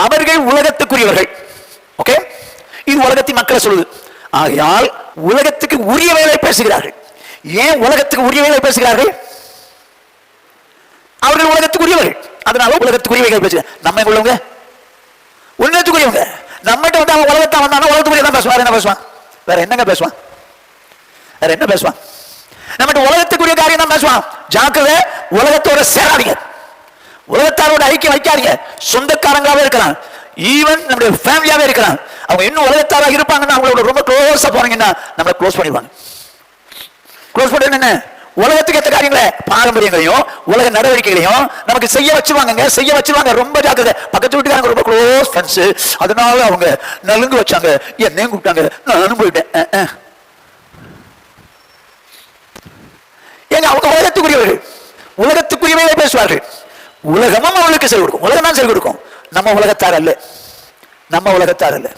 அவர்கள் உலகத்துக்குரியவர்கள். ஓகே, இது உலகத்தின் மக்களை சொல்லுது. ஆகையால் உலகத்துக்கு உரியவைகளை பேசுகிறார்கள். ஏன் உலகத்துக்கு உரியவைகளை பேசுகிறார்கள்? அவர்கள் உலகத்துக்குரியவர்கள், அதனால உலகத்துக்குரியவைகள் பேசுகிறார். நம்ம உள்ளவங்க உலகத்துக்குரியவங்க. நம்மகிட்ட வந்து அவன் உலகத்தை வந்தாலும் உலகத்துக்குரிய தான் பேசுவான். என்ன பேசுவான்? வேற என்னங்க பேசுவான்? வேற என்ன பேசுவான்? நம்மகிட்ட உலகத்துக்குரிய காரியம் தான் பேசுவான். ஜாக்கிரதை, உலகத்தோட சேராதீங்க, உலகத்தாரோட ஐக்கியம் வைக்காதீங்க. சொந்தக்காரங்களாவே இருக்கலாம், ஈவன் நம்முடைய ஃபேமிலியாவே இருக்கலாம். அவங்க இன்னும் உலகத்தாராக இருப்பாங்கன்னா அவங்களோட ரொம்ப க்ளோஸா போனீங்கன்னா நம்மளை க்ளோஸ் பண்ணிடுவாங்க. க்ளோஸ் பண்ண என்ன? உலகத்துக்கு ஏற்ற காரியங்களை, பாரம்பரியங்களையும் உலக நடவடிக்கைகளையும் நமக்கு செய்ய வச்சுருவாங்க, செய்ய வச்சுருவாங்க. ரொம்ப ஜாக்கிரதை. பக்கத்து வீட்டுக்காரங்க ரொம்ப க்ளோஸ் ஃப்ரெண்ட்ஸ், அதனால அவங்க நலுங்கு வச்சாங்க, என்னையும் கூப்பிட்டாங்க, நானும் போயிட்டேன். ஏங்க, அவங்க உலகத்துக்குரியவர்கள், உலகத்துக்குரியவையை பேசுவார்கள். உலகமும் அவர்களுக்கு செல் கொடுக்கும், உலகம் தான் செல் கொடுக்கும். நம்ம உலகத்தார் அல்ல, நம்ம உலகத்தார் அல்ல.